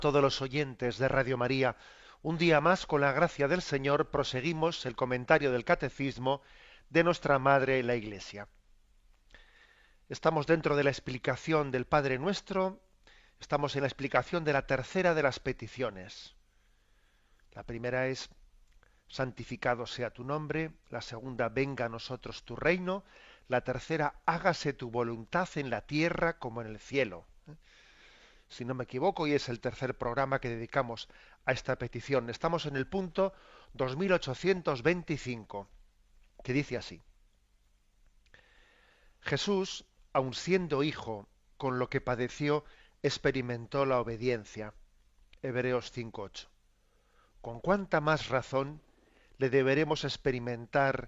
Todos los oyentes de Radio María, un día más, con la gracia del Señor, proseguimos el comentario del Catecismo de nuestra Madre la Iglesia. Estamos dentro de la explicación del Padre Nuestro, estamos en la explicación de la tercera de las peticiones. La primera es: santificado sea tu nombre; la segunda: venga a nosotros tu reino; la tercera: hágase tu voluntad en la tierra como en el cielo. Si no me equivoco, y es el tercer programa que dedicamos a esta petición. Estamos en el punto 2825, que dice así: Jesús, aun siendo hijo, con lo que padeció, experimentó la obediencia. Hebreos 5:8. ¿Con cuánta más razón la deberemos experimentar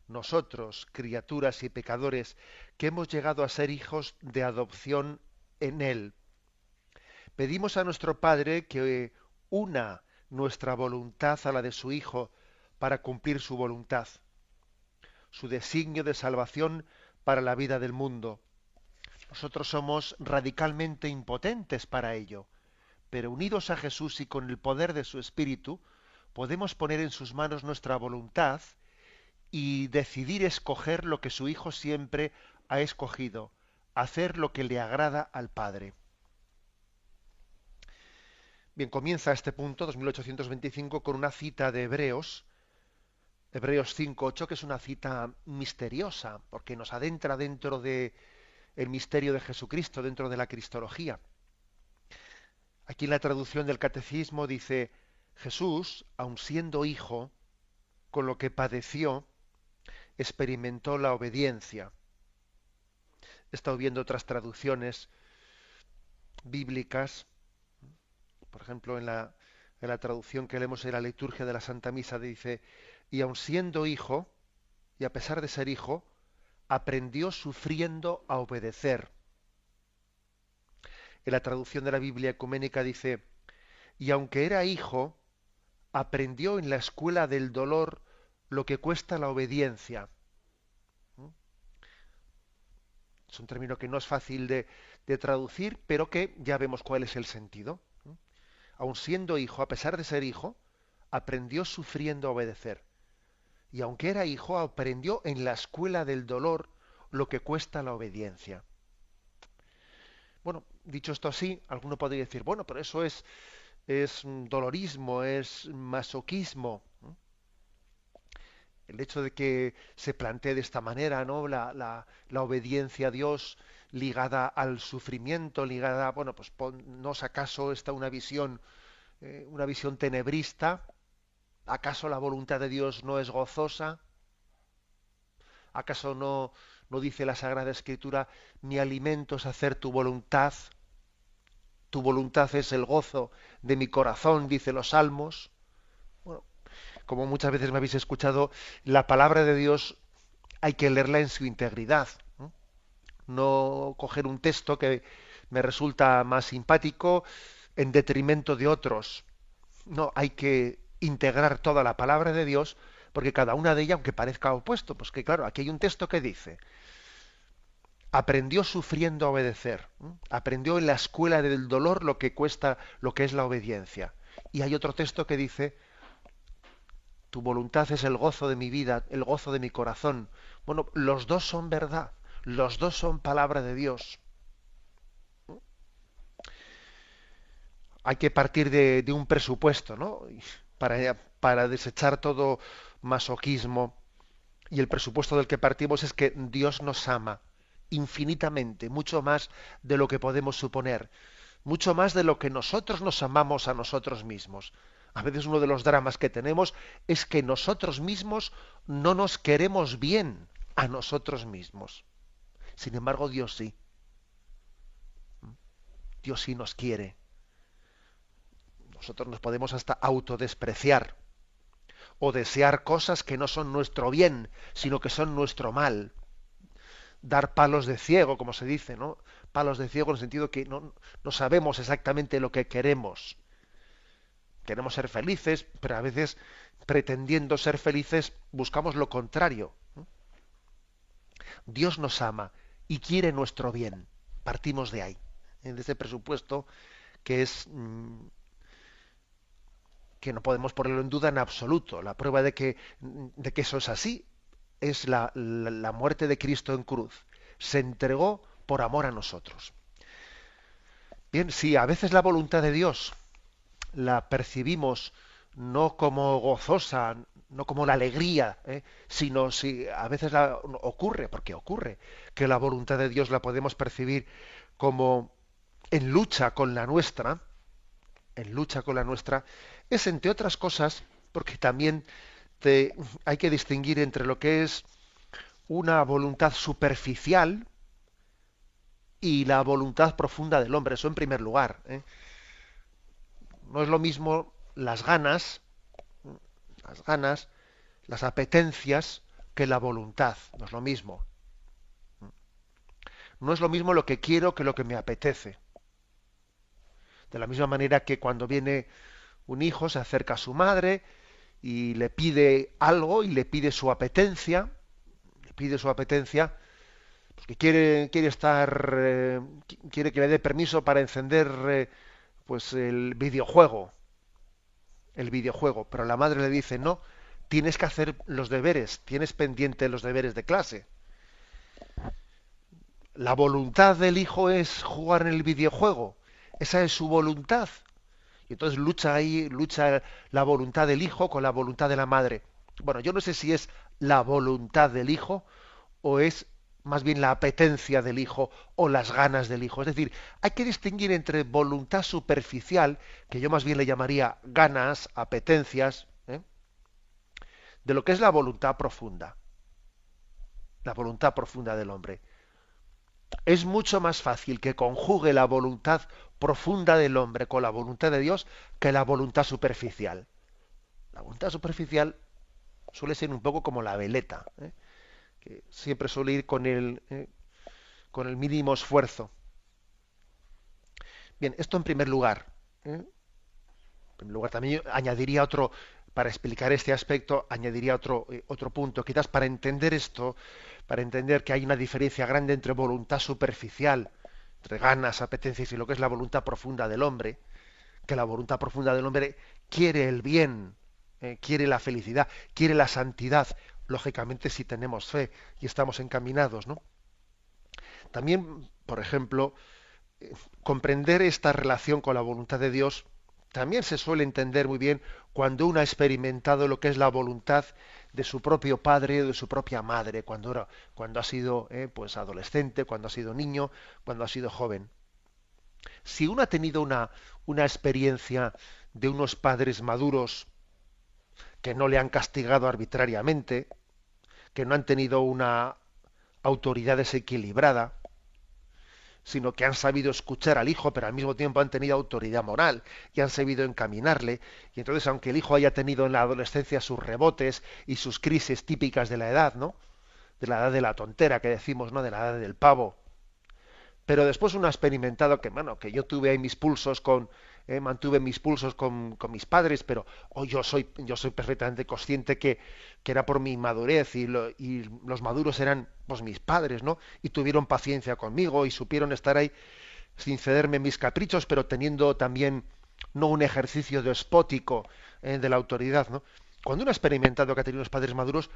nosotros, criaturas y pecadores, que hemos llegado a ser hijos de adopción en Él? Pedimos a nuestro Padre que una nuestra voluntad a la de su Hijo para cumplir su voluntad, su designio de salvación para la vida del mundo. Nosotros somos radicalmente impotentes para ello, pero unidos a Jesús y con el poder de su Espíritu, podemos poner en sus manos nuestra voluntad y decidir escoger lo que su Hijo siempre ha escogido: hacer lo que le agrada al Padre. Bien, comienza este punto 2825 con una cita de Hebreos 5:8, que es una cita misteriosa, porque nos adentra dentro de el misterio de Jesucristo, dentro de la cristología. Aquí en la traducción del Catecismo dice: Jesús, aun siendo hijo, con lo que padeció, experimentó la obediencia. He estado viendo otras traducciones bíblicas, por ejemplo, en la traducción que leemos en la liturgia de la Santa Misa, dice: y aun siendo hijo, y a pesar de ser hijo, aprendió sufriendo a obedecer. En la traducción de la Biblia ecuménica dice: y aunque era hijo, aprendió en la escuela del dolor lo que cuesta la obediencia. ¿Mm? Es un término que no es fácil de traducir, pero que ya vemos cuál es el sentido. ¿Mm? Aun siendo hijo, a pesar de ser hijo, aprendió sufriendo a obedecer. Y aunque era hijo, aprendió en la escuela del dolor lo que cuesta la obediencia. Bueno, dicho esto así, alguno podría decir: bueno, pero eso es dolorismo, es masoquismo. El hecho de que se plantee de esta manera, ¿no?, la obediencia a Dios ligada al sufrimiento, ligada, bueno, pues ¿no es acaso esta una visión tenebrista? ¿Acaso la voluntad de Dios no es gozosa? ¿Acaso no dice la Sagrada Escritura: mi alimento es hacer tu voluntad es el gozo de mi corazón, dice los Salmos? Bueno, como muchas veces me habéis escuchado, la palabra de Dios hay que leerla en su integridad. No coger un texto que me resulta más simpático en detrimento de otros. No, hay que integrar toda la palabra de Dios, porque cada una de ellas, aunque parezca opuesto, pues que claro, aquí hay un texto que dice: aprendió sufriendo a obedecer, aprendió en la escuela del dolor lo que cuesta, lo que es la obediencia. Y hay otro texto que dice: tu voluntad es el gozo de mi vida, el gozo de mi corazón. Bueno, los dos son verdad, los dos son palabra de Dios. Hay que partir de un presupuesto, ¿no? Para desechar todo masoquismo. Y el presupuesto del que partimos es que Dios nos ama infinitamente, mucho más de lo que podemos suponer, mucho más de lo que nosotros nos amamos a nosotros mismos. A veces uno de los dramas que tenemos es que nosotros mismos no nos queremos bien a nosotros mismos. Sin embargo, Dios sí. Dios sí nos quiere. Nosotros nos podemos hasta autodespreciar o desear cosas que no son nuestro bien, sino que son nuestro mal. Dar palos de ciego, como se dice, ¿no? Palos de ciego en el sentido que no sabemos exactamente lo que queremos. Queremos ser felices, pero a veces, pretendiendo ser felices, buscamos lo contrario. Dios nos ama y quiere nuestro bien. Partimos de ahí. de ese presupuesto que es que no podemos ponerlo en duda en absoluto. La prueba de que eso es así es la muerte de Cristo en cruz. Se entregó por amor a nosotros. Bien, si a veces la voluntad de Dios la percibimos no como gozosa, no como la alegría, sino si a veces ocurre, porque ocurre, que la voluntad de Dios la podemos percibir como en lucha con la nuestra, en lucha con la nuestra, es entre otras cosas, porque también hay que distinguir entre lo que es una voluntad superficial y la voluntad profunda del hombre. Eso en primer lugar. No es lo mismo las ganas, las apetencias, que la voluntad. No es lo mismo. No es lo mismo lo que quiero que lo que me apetece. De la misma manera que cuando viene un hijo, se acerca a su madre y le pide algo y le pide su apetencia, pues que quiere estar, quiere que le dé permiso para encender pues el videojuego, pero la madre le dice, no, tienes que hacer los deberes, tienes pendiente los deberes de clase. La voluntad del hijo es jugar en el videojuego, esa es su voluntad. Y entonces lucha la voluntad del hijo con la voluntad de la madre. Bueno, yo no sé si es la voluntad del hijo o es más bien la apetencia del hijo o las ganas del hijo. Es decir, hay que distinguir entre voluntad superficial, que yo más bien le llamaría ganas, apetencias, de lo que es la voluntad profunda del hombre. Es mucho más fácil que conjugue la voluntad profunda del hombre con la voluntad de Dios que la voluntad superficial. La voluntad superficial suele ser un poco como la veleta, que siempre suele ir con el mínimo esfuerzo. Bien, esto en primer lugar. En primer lugar, también yo añadiría otro, para explicar este aspecto, añadiría otro punto. Quizás para entender esto, para entender que hay una diferencia grande entre voluntad superficial, entre ganas, apetencias y lo que es la voluntad profunda del hombre, que la voluntad profunda del hombre quiere el bien, quiere la felicidad, quiere la santidad, lógicamente si tenemos fe y estamos encaminados, ¿no? También, por ejemplo, comprender esta relación con la voluntad de Dios también se suele entender muy bien cuando uno ha experimentado lo que es la voluntad de su propio padre o de su propia madre, cuando ha sido pues adolescente, cuando ha sido niño, cuando ha sido joven. Si uno ha tenido una experiencia de unos padres maduros que no le han castigado arbitrariamente, que no han tenido una autoridad desequilibrada, sino que han sabido escuchar al hijo, pero al mismo tiempo han tenido autoridad moral y han sabido encaminarle. Y entonces, aunque el hijo haya tenido en la adolescencia sus rebotes y sus crisis típicas de la edad, ¿no? De la edad de la tontera que decimos, ¿no? De la edad del pavo. Pero después uno ha experimentado que, bueno, que yo tuve ahí mis pulsos mantuve mis pulsos con mis padres, pero yo soy perfectamente consciente que era por mi madurez y los maduros eran pues mis padres, ¿no? Y tuvieron paciencia conmigo y supieron estar ahí sin cederme mis caprichos, pero teniendo también no un ejercicio despótico de la autoridad, ¿no? Cuando uno ha experimentado que ha tenido unos padres maduros,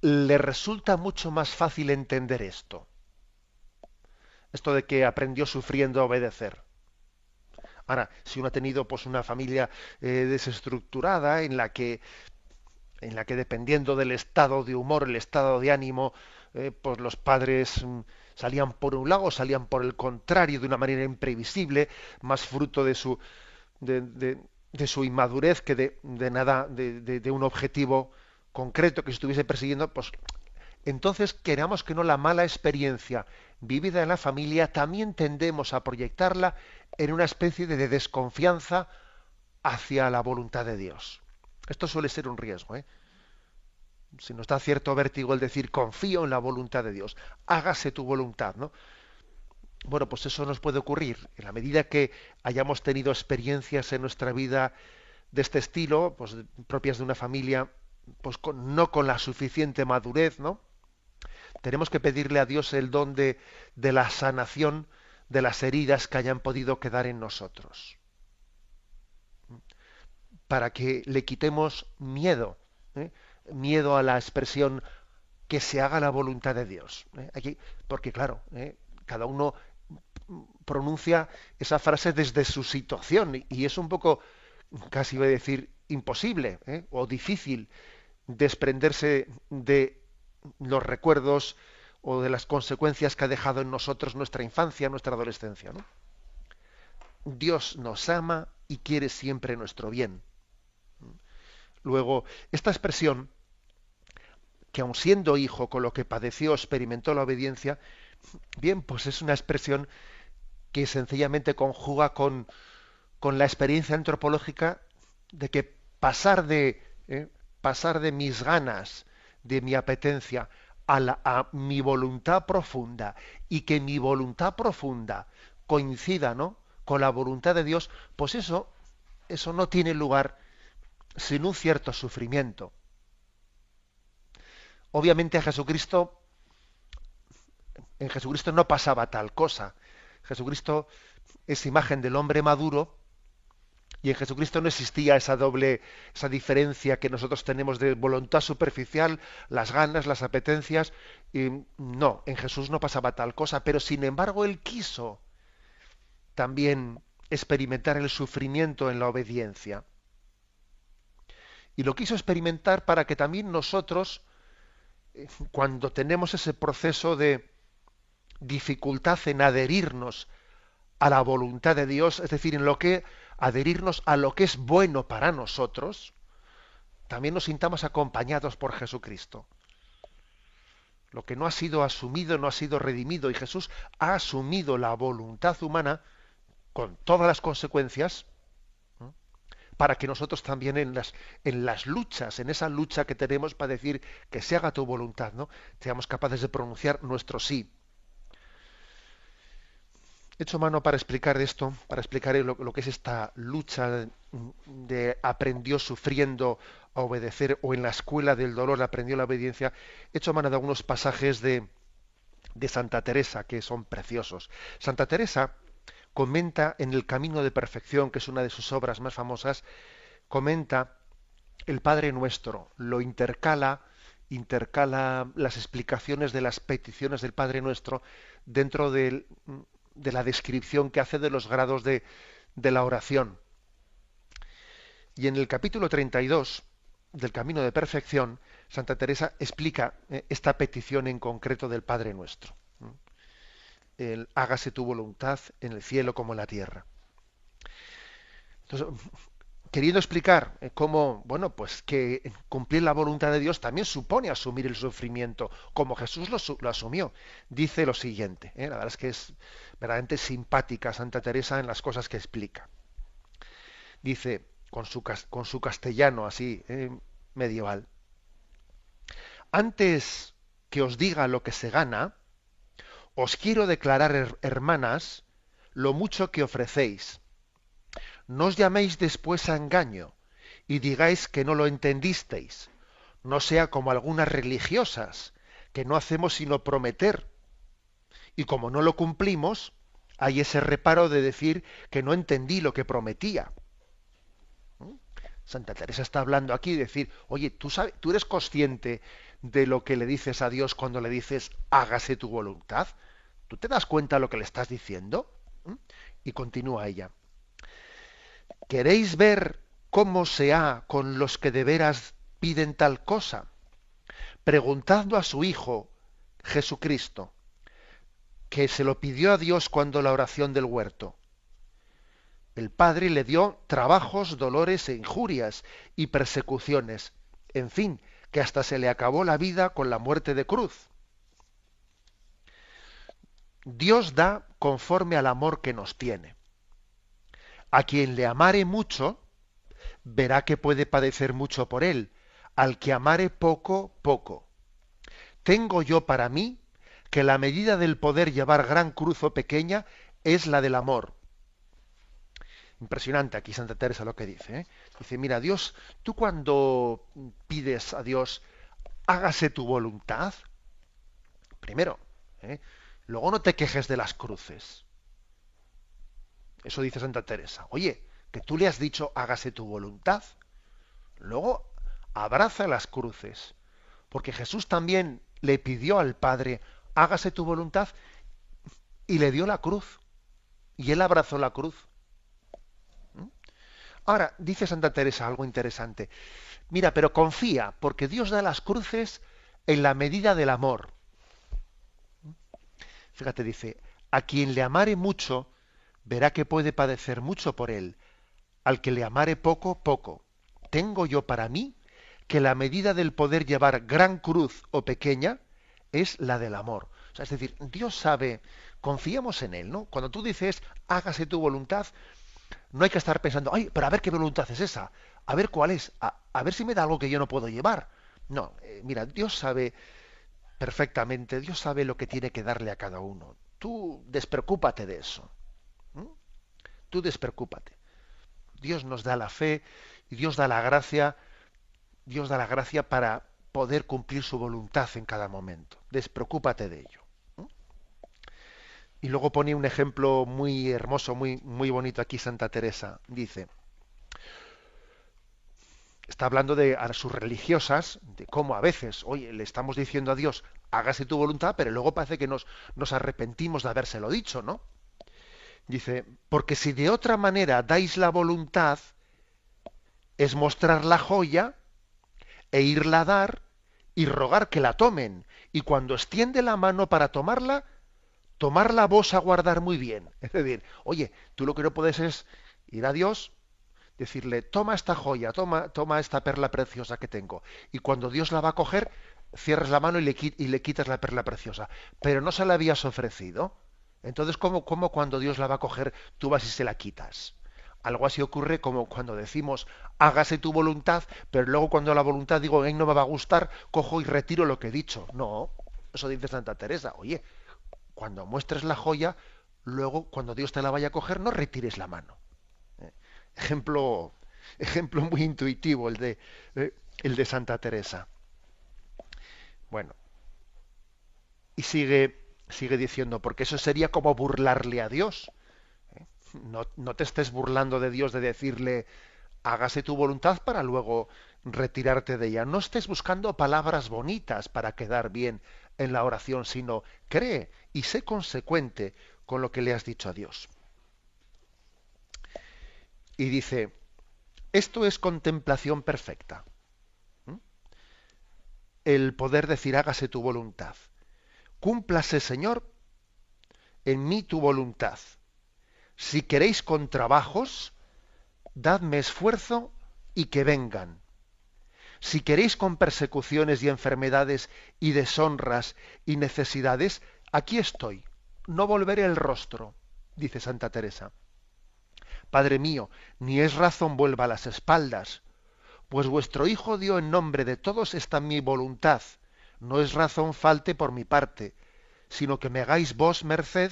le resulta mucho más fácil entender esto de que aprendió sufriendo a obedecer. Ahora, si uno ha tenido pues una familia desestructurada en la que dependiendo del estado de humor, el estado de ánimo, pues los padres salían por un lado, salían por el contrario de una manera imprevisible, más fruto de su inmadurez que de nada, de un objetivo concreto que se estuviese persiguiendo, pues entonces, queramos que no, la mala experiencia vivida en la familia también tendemos a proyectarla en una especie de desconfianza hacia la voluntad de Dios. Esto suele ser un riesgo, ¿eh? Si nos da cierto vértigo el decir confío en la voluntad de Dios, hágase tu voluntad, ¿no? Bueno, pues eso nos puede ocurrir en la medida que hayamos tenido experiencias en nuestra vida de este estilo, pues propias de una familia, pues no con la suficiente madurez, ¿no? Tenemos que pedirle a Dios el don de la sanación de las heridas que hayan podido quedar en nosotros, para que le quitemos miedo, ¿eh? Miedo a la expresión que se haga la voluntad de Dios. Aquí, porque claro, cada uno pronuncia esa frase desde su situación y es un poco, casi voy a decir, imposible, o difícil desprenderse de los recuerdos o de las consecuencias que ha dejado en nosotros nuestra infancia, nuestra adolescencia, ¿no? Dios nos ama y quiere siempre nuestro bien. Luego, esta expresión, que aun siendo hijo, con lo que padeció, experimentó la obediencia, bien, pues es una expresión que sencillamente conjuga con la experiencia antropológica de que pasar de mis ganas, de mi apetencia, a mi voluntad profunda, y que mi voluntad profunda coincida, ¿no?, con la voluntad de Dios, pues eso no tiene lugar sin un cierto sufrimiento. Obviamente en Jesucristo no pasaba tal cosa. Jesucristo es imagen del hombre maduro y en Jesucristo no existía esa diferencia que nosotros tenemos de voluntad superficial, las ganas, las apetencias. Y no, en Jesús no pasaba tal cosa, pero sin embargo él quiso también experimentar el sufrimiento en la obediencia. Y lo quiso experimentar para que también nosotros, cuando tenemos ese proceso de dificultad en adherirnos a la voluntad de Dios, es decir, en lo que adherirnos a lo que es bueno para nosotros, también nos sintamos acompañados por Jesucristo. Lo que no ha sido asumido no ha sido redimido y Jesús ha asumido la voluntad humana con todas las consecuencias, ¿no?, para que nosotros también en las luchas, en esa lucha que tenemos para decir que se haga tu voluntad, ¿no?, seamos capaces de pronunciar nuestro sí. He hecho mano para explicar esto, para explicar lo que es esta lucha de aprendió sufriendo a obedecer, o en la escuela del dolor aprendió la obediencia. He hecho mano de algunos pasajes de Santa Teresa que son preciosos. Santa Teresa comenta en El Camino de Perfección, que es una de sus obras más famosas, comenta el Padre Nuestro, lo intercala las explicaciones de las peticiones del Padre Nuestro dentro de la descripción que hace de los grados de la oración. Y en el capítulo 32 del Camino de Perfección, Santa Teresa explica esta petición en concreto del Padre Nuestro. El hágase tu voluntad en el cielo como en la tierra. Entonces, queriendo explicar cómo, bueno, pues que cumplir la voluntad de Dios también supone asumir el sufrimiento, como Jesús lo asumió. Dice lo siguiente, la verdad es que es verdaderamente simpática Santa Teresa en las cosas que explica. Dice, con su castellano así, medieval: antes que os diga lo que se gana, os quiero declarar, hermanas, lo mucho que ofrecéis. No os llaméis después a engaño y digáis que no lo entendisteis, no sea como algunas religiosas, que no hacemos sino prometer, y como no lo cumplimos, hay ese reparo de decir que no entendí lo que prometía. Santa Teresa está hablando aquí de decir, oye, tú eres consciente de lo que le dices a Dios cuando le dices hágase tu voluntad. ¿Tú te das cuenta de lo que le estás diciendo? Y continúa ella. ¿Queréis ver cómo se ha con los que de veras piden tal cosa? Preguntadlo a su Hijo, Jesucristo, que se lo pidió a Dios cuando la oración del huerto. El Padre le dio trabajos, dolores e injurias y persecuciones, en fin, que hasta se le acabó la vida con la muerte de cruz. Dios da conforme al amor que nos tiene. A quien le amare mucho, verá que puede padecer mucho por él. Al que amare poco, poco. Tengo yo para mí que la medida del poder llevar gran cruz o pequeña es la del amor. Impresionante aquí Santa Teresa lo que dice, ¿eh? Dice, mira, Dios, tú cuando pides a Dios, hágase tu voluntad, primero, luego no te quejes de las cruces. Eso dice Santa Teresa. Oye, que tú le has dicho hágase tu voluntad. Luego abraza las cruces. Porque Jesús también le pidió al Padre, hágase tu voluntad, y le dio la cruz. Y él abrazó la cruz. ¿Mm? Ahora, dice Santa Teresa algo interesante. Mira, pero confía, porque Dios da las cruces en la medida del amor. Fíjate, dice, a quien le amare mucho, verá que puede padecer mucho por él. Al que le amare poco, poco. Tengo yo para mí que la medida del poder llevar gran cruz o pequeña es la del amor. O sea, es decir, Dios sabe, confiemos en Él, ¿no? Cuando tú dices, hágase tu voluntad, no hay que estar pensando, ay, pero a ver qué voluntad es esa, a ver cuál es, a ver si me da algo que yo no puedo llevar. No, mira, Dios sabe perfectamente, Dios sabe lo que tiene que darle a cada uno. Tú despreocúpate de eso. ¿M? Tú despreocúpate. Dios nos da la fe y Dios da la gracia para poder cumplir su voluntad en cada momento. Despreocúpate de ello. ¿M? Y luego pone un ejemplo muy hermoso, muy, muy bonito aquí Santa Teresa. Dice, está hablando de a sus religiosas, de cómo a veces, oye, le estamos diciendo a Dios, hágase tu voluntad, pero luego parece que nos arrepentimos de habérselo dicho, ¿no? Dice, porque si de otra manera dais la voluntad, es mostrar la joya e irla a dar y rogar que la tomen. Y cuando extiende la mano para tomarla vos a guardar muy bien. Es decir, oye, tú lo que no puedes es ir a Dios, decirle, toma esta joya, toma esta perla preciosa que tengo. Y cuando Dios la va a coger, cierras la mano y le quitas la perla preciosa. Pero no se la habías ofrecido. Entonces, ¿cómo cuando Dios la va a coger, tú vas y se la quitas? Algo así ocurre como cuando decimos, hágase tu voluntad, pero luego cuando la voluntad digo, no me va a gustar, cojo y retiro lo que he dicho. No, eso dice Santa Teresa. Oye, cuando muestres la joya, luego cuando Dios te la vaya a coger, no retires la mano. ¿Eh? Ejemplo, ejemplo muy intuitivo el de Santa Teresa. Bueno, y sigue diciendo, porque eso sería como burlarle a Dios. No te estés burlando de Dios de decirle, hágase tu voluntad para luego retirarte de ella. No estés buscando palabras bonitas para quedar bien en la oración, sino cree y sé consecuente con lo que le has dicho a Dios. Y dice, esto es contemplación perfecta. ¿Mm? El poder decir, hágase tu voluntad. Cúmplase, Señor, en mí tu voluntad. Si queréis con trabajos, dadme esfuerzo y que vengan. Si queréis con persecuciones y enfermedades y deshonras y necesidades, aquí estoy. No volveré el rostro, dice Santa Teresa. Padre mío, ni es razón vuelva las espaldas, pues vuestro Hijo dio en nombre de todos esta mi voluntad. No es razón falte por mi parte, sino que me hagáis vos merced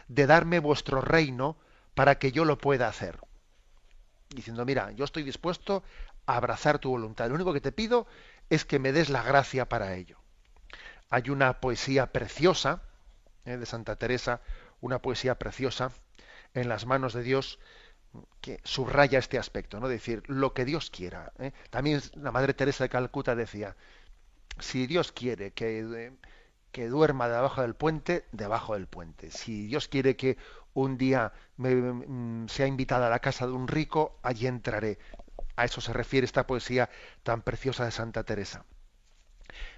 de darme vuestro reino para que yo lo pueda hacer. Diciendo, mira, yo estoy dispuesto a abrazar tu voluntad. Lo único que te pido es que me des la gracia para ello. Hay una poesía preciosa de Santa Teresa, una poesía preciosa en las manos de Dios que subraya este aspecto, ¿no? Decir, lo que Dios quiera. También la Madre Teresa de Calcuta decía, si Dios quiere que duerma debajo del puente, debajo del puente. Si Dios quiere que un día sea invitada a la casa de un rico, allí entraré. A eso se refiere esta poesía tan preciosa de Santa Teresa.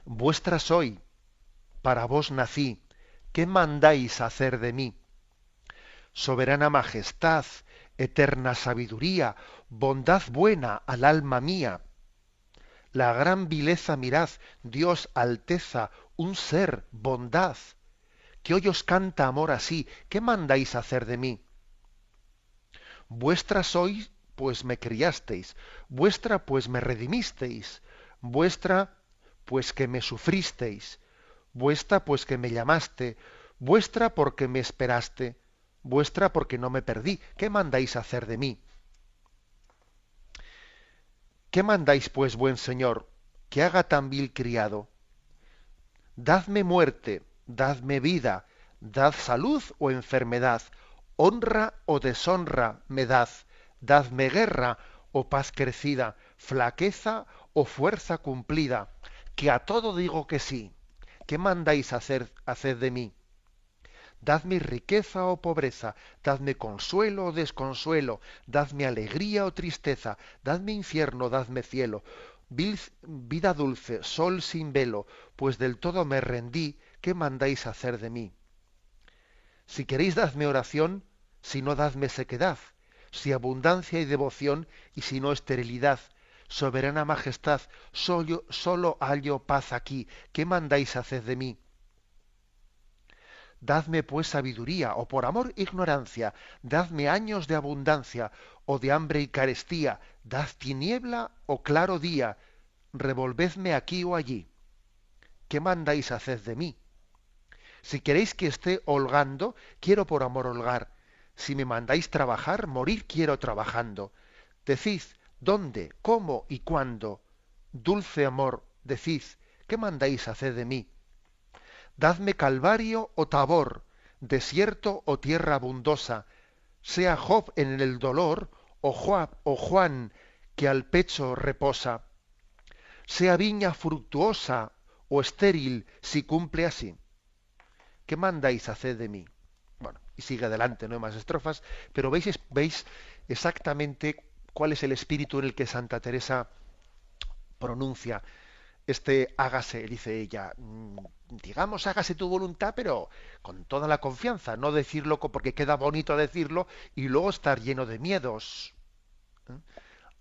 Vuestra soy, para vos nací, ¿qué mandáis hacer de mí? Soberana majestad, eterna sabiduría, bondad buena al alma mía. La gran vileza mirad, Dios alteza, un ser, bondad, que hoy os canta amor así, ¿qué mandáis hacer de mí? Vuestra sois, pues me criasteis, vuestra, pues me redimisteis, vuestra, pues que me sufristeis, vuestra, pues que me llamaste, vuestra, porque me esperaste, vuestra, porque no me perdí, ¿qué mandáis hacer de mí? ¿Qué mandáis, pues, buen señor, que haga tan vil criado? Dadme muerte, dadme vida, dad salud o enfermedad, Honra o deshonra me dad, dadme guerra o paz crecida, flaqueza o fuerza cumplida, que a todo digo que sí. ¿Qué mandáis hacer de mí? Dadme riqueza o pobreza, dadme consuelo o desconsuelo, dadme alegría o tristeza, dadme infierno, dadme cielo, vida dulce, sol sin velo, pues del todo me rendí, ¿qué mandáis hacer de mí? Si queréis dadme oración, si no dadme sequedad, si abundancia y devoción, y si no esterilidad. Soberana majestad, solo hallo paz aquí, ¿qué mandáis hacer de mí? Dadme pues sabiduría, o por amor ignorancia, dadme años de abundancia, o de hambre y carestía, dad tiniebla o claro día, revolvedme aquí o allí. ¿Qué mandáis hacer de mí? Si queréis que esté holgando, quiero por amor holgar. Si me mandáis trabajar, morir quiero trabajando. Decid dónde, cómo y cuándo. Dulce amor, decid, ¿qué mandáis hacer de mí? Dadme calvario o tabor, desierto o tierra abundosa, sea Job en el dolor, o Juan que al pecho reposa, sea viña fructuosa o estéril si cumple así. ¿Qué mandáis hacer de mí? Bueno, y sigue adelante, no hay más estrofas, pero veis exactamente cuál es el espíritu en el que Santa Teresa pronuncia hágase, dice ella, digamos, hágase tu voluntad, pero con toda la confianza, no decirlo porque queda bonito decirlo y luego estar lleno de miedos. ¿Eh?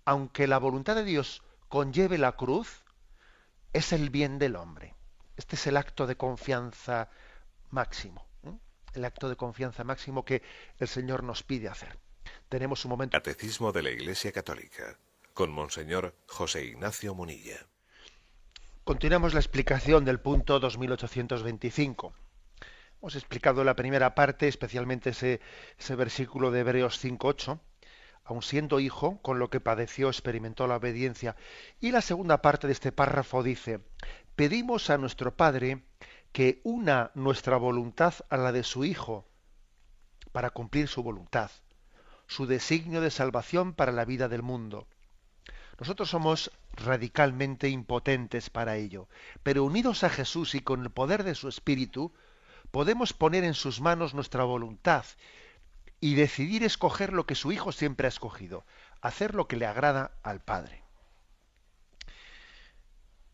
Aunque la voluntad de Dios conlleve la cruz, es el bien del hombre. Este es el acto de confianza máximo. El acto de confianza máximo que el Señor nos pide hacer. Tenemos un momento. Catecismo de la Iglesia Católica, con Monseñor José Ignacio Munilla. Continuamos la explicación del punto 2825. Hemos explicado la primera parte, especialmente ese versículo de Hebreos 5:8, aun siendo hijo, con lo que padeció, experimentó la obediencia. Y la segunda parte de este párrafo dice, pedimos a nuestro Padre que una nuestra voluntad a la de su Hijo, para cumplir su voluntad, su designio de salvación para la vida del mundo. Nosotros somos radicalmente impotentes para ello, pero unidos a Jesús y con el poder de su Espíritu, podemos poner en sus manos nuestra voluntad y decidir escoger lo que su Hijo siempre ha escogido, hacer lo que le agrada al Padre.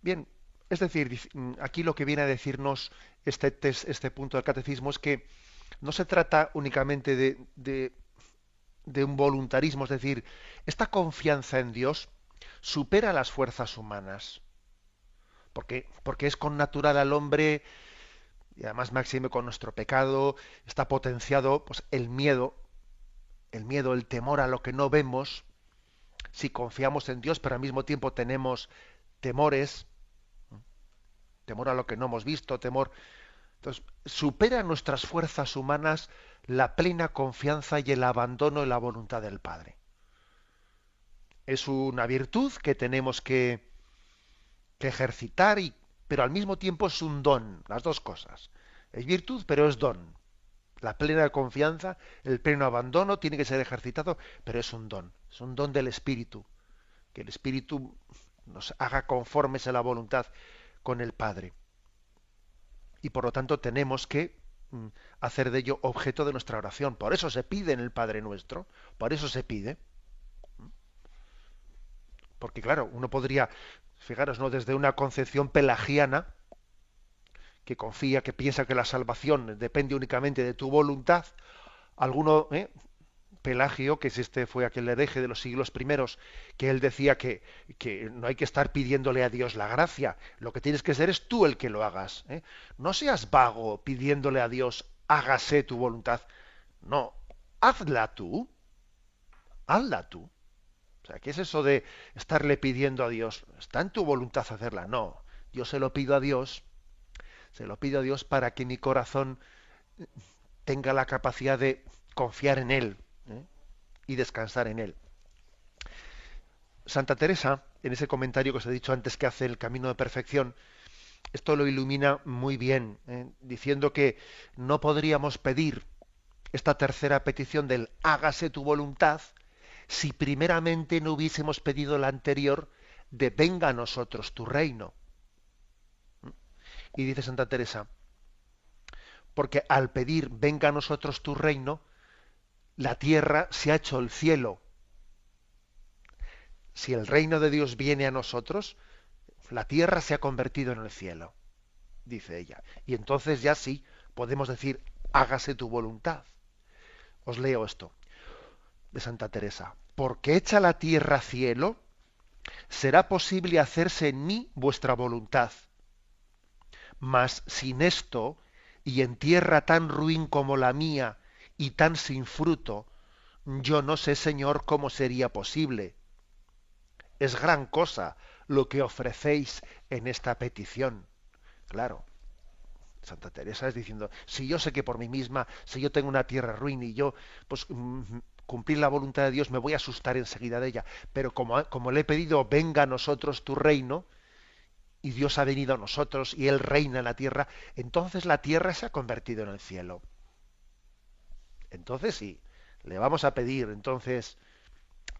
Bien, es decir, aquí lo que viene a decirnos este punto del catecismo es que no se trata únicamente de un voluntarismo, es decir, esta confianza en Dios supera las fuerzas humanas, porque es connatural al hombre, y además máxime con nuestro pecado, está potenciado pues, el temor a lo que no vemos, si confiamos en Dios, pero al mismo tiempo tenemos temores, temor a lo que no hemos visto, temor. Entonces, supera nuestras fuerzas humanas la plena confianza y el abandono en la voluntad del Padre. Es una virtud que tenemos que ejercitar, pero al mismo tiempo es un don, las dos cosas. Es virtud, pero es don. La plena confianza, el pleno abandono tiene que ser ejercitado, pero es un don del Espíritu, que el Espíritu nos haga conformes a la voluntad con el Padre. Y por lo tanto tenemos que hacer de ello objeto de nuestra oración. Por eso se pide en el Padre Nuestro, por eso se pide. Porque claro, uno podría, fijaros, ¿no? Desde una concepción pelagiana, que confía, que piensa que la salvación depende únicamente de tu voluntad, alguno, Pelagio, que es fue aquel hereje de los siglos primeros, que él decía que no hay que estar pidiéndole a Dios la gracia, lo que tienes que ser es tú el que lo hagas. No seas vago pidiéndole a Dios, hágase tu voluntad. No, hazla tú, hazla tú. O sea, ¿qué es eso de estarle pidiendo a Dios? ¿Está en tu voluntad hacerla? No, yo se lo pido a Dios para que mi corazón tenga la capacidad de confiar en Él, ¿eh? Y descansar en Él. Santa Teresa, en ese comentario que os he dicho antes que hace el camino de perfección, esto lo ilumina muy bien, diciendo que no podríamos pedir esta tercera petición del hágase tu voluntad si primeramente no hubiésemos pedido la anterior de venga a nosotros tu reino? Y dice Santa Teresa, porque al pedir venga a nosotros tu reino, la tierra se ha hecho el cielo. Si el reino de Dios viene a nosotros, la tierra se ha convertido en el cielo, dice ella. Y entonces ya sí, podemos decir, hágase tu voluntad. Os leo esto de Santa Teresa. Porque hecha la tierra cielo, será posible hacerse en mí vuestra voluntad. Mas sin esto, y en tierra tan ruin como la mía, y tan sin fruto, yo no sé, Señor, cómo sería posible. Es gran cosa lo que ofrecéis en esta petición. Claro, Santa Teresa es diciendo, si yo sé que por mí misma, si yo tengo una tierra ruin y yo, pues cumplir la voluntad de Dios, me voy a asustar enseguida de ella. Pero como le he pedido, venga a nosotros tu reino, y Dios ha venido a nosotros y Él reina en la tierra, entonces la tierra se ha convertido en el cielo. Entonces sí, le vamos a pedir, entonces,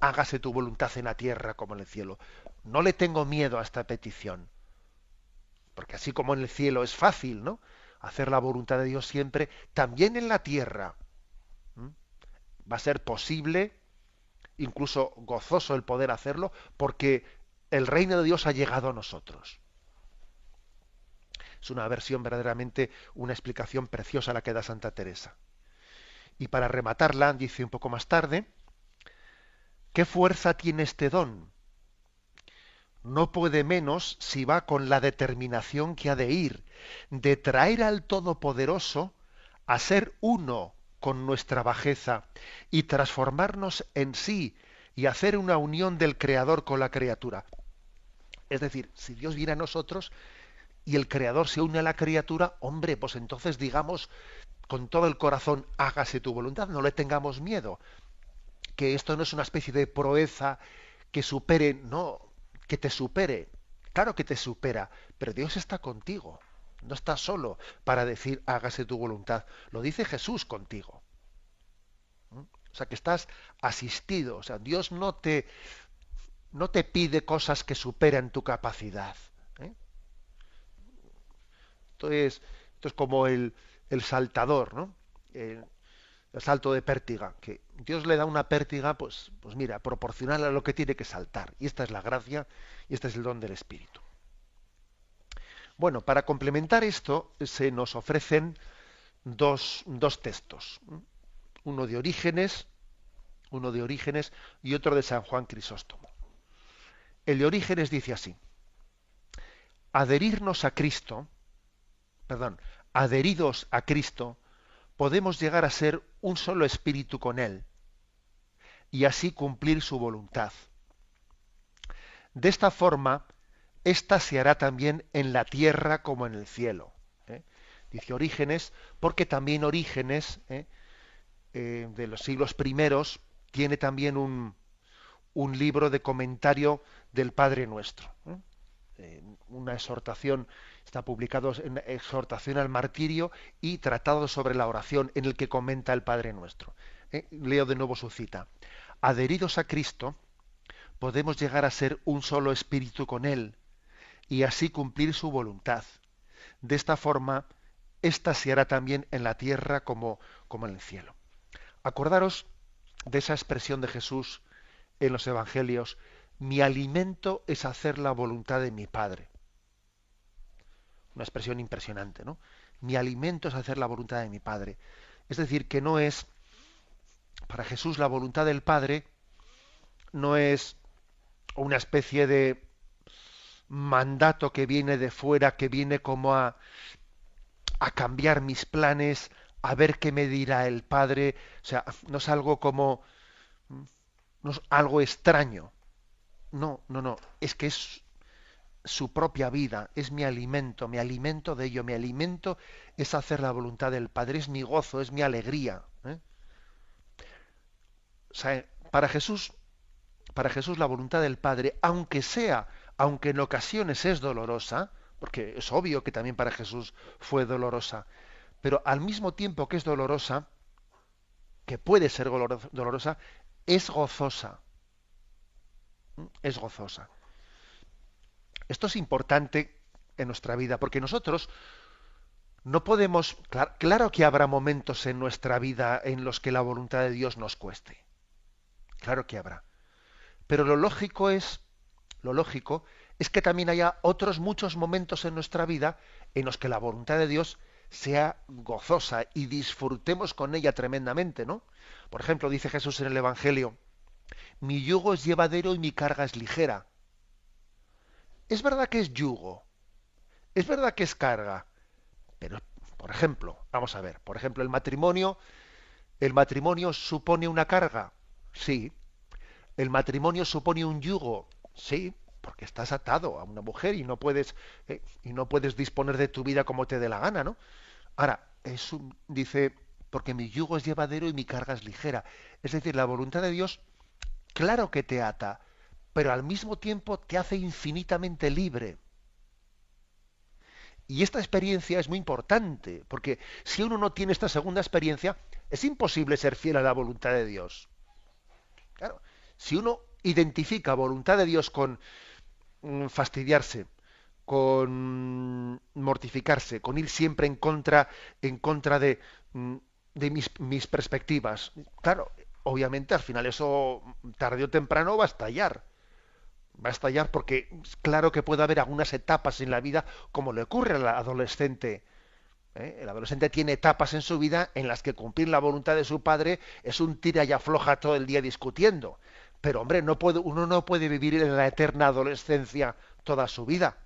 hágase tu voluntad en la tierra como en el cielo. No le tengo miedo a esta petición, porque así como en el cielo es fácil, ¿no?, hacer la voluntad de Dios siempre, también en la tierra va a ser posible, incluso gozoso el poder hacerlo, porque el reino de Dios ha llegado a nosotros. Es una versión verdaderamente, una explicación preciosa la que da Santa Teresa. Y para rematarla, dice un poco más tarde, ¿qué fuerza tiene este don? No puede menos si va con la determinación que ha de ir, de traer al Todopoderoso a ser uno con nuestra bajeza y transformarnos en sí y hacer una unión del Creador con la criatura. Es decir, si Dios viene a nosotros y el Creador se une a la criatura, hombre, pues entonces digamos con todo el corazón, hágase tu voluntad, no le tengamos miedo, que esto no es una especie de proeza que supere, no, que te supere, claro que te supera, pero Dios está contigo, no está solo para decir hágase tu voluntad, lo dice Jesús contigo. O sea que estás asistido, o sea, Dios no te pide cosas que superan tu capacidad. ¿eh? Esto es como el saltador, ¿no? El salto de pértiga, que Dios le da una pértiga, pues mira, proporcional a lo que tiene que saltar. Y esta es la gracia, y este es el don del Espíritu. Bueno, para complementar esto, se nos ofrecen dos textos. Uno de Orígenes y otro de San Juan Crisóstomo. El de Orígenes dice así: adherirnos a Cristo, perdón, adheridos a Cristo, podemos llegar a ser un solo espíritu con Él y así cumplir su voluntad. De esta forma, ésta se hará también en la tierra como en el cielo. Dice Orígenes, porque también Orígenes, de los siglos primeros, tiene también un libro de comentario del Padre Nuestro. Una exhortación, está publicado en Exhortación al Martirio y Tratado sobre la Oración, en el que comenta el Padre Nuestro. Leo de nuevo su cita. Adheridos a Cristo, podemos llegar a ser un solo espíritu con Él y así cumplir su voluntad. De esta forma, ésta se hará también en la tierra como en el cielo. Acordaros de esa expresión de Jesús en los Evangelios: mi alimento es hacer la voluntad de mi Padre. Una expresión impresionante, ¿no? Mi alimento es hacer la voluntad de mi Padre. Es decir, que no es, para Jesús la voluntad del Padre no es una especie de mandato que viene de fuera, que viene como a cambiar mis planes, a ver qué me dirá el Padre. O sea, no es algo como, no es algo extraño. No, no, no. Es que es su propia vida, es mi alimento de ello, mi alimento es hacer la voluntad del Padre, es mi gozo, es mi alegría. O sea, para Jesús la voluntad del Padre, aunque en ocasiones es dolorosa, porque es obvio que también para Jesús fue dolorosa, pero al mismo tiempo que es dolorosa, que puede ser dolorosa, es gozosa. Es gozosa. Esto es importante en nuestra vida, porque nosotros no podemos, claro que habrá momentos en nuestra vida en los que la voluntad de Dios nos cueste. Claro que habrá. Pero lo lógico es que también haya otros muchos momentos en nuestra vida en los que la voluntad de Dios sea gozosa y disfrutemos con ella tremendamente, ¿no? Por ejemplo, dice Jesús en el Evangelio, mi yugo es llevadero y mi carga es ligera. Es verdad que es yugo, es verdad que es carga, pero, por ejemplo, vamos a ver, por ejemplo, el matrimonio supone una carga, sí. El matrimonio supone un yugo, sí, porque estás atado a una mujer y no puedes disponer de tu vida como te dé la gana, ¿no? Ahora, dice, porque mi yugo es llevadero y mi carga es ligera. Es decir, la voluntad de Dios, claro que te ata, pero al mismo tiempo te hace infinitamente libre. Y esta experiencia es muy importante, porque si uno no tiene esta segunda experiencia, es imposible ser fiel a la voluntad de Dios. Claro, si uno identifica voluntad de Dios con fastidiarse, con mortificarse, con ir siempre en contra de mis perspectivas, claro, obviamente al final eso tarde o temprano va a estallar. Va a estallar porque claro que puede haber algunas etapas en la vida, como le ocurre al adolescente. ¿Eh? El adolescente tiene etapas en su vida en las que cumplir la voluntad de su padre es un tira y afloja todo el día discutiendo. Pero hombre, uno no puede vivir en la eterna adolescencia toda su vida.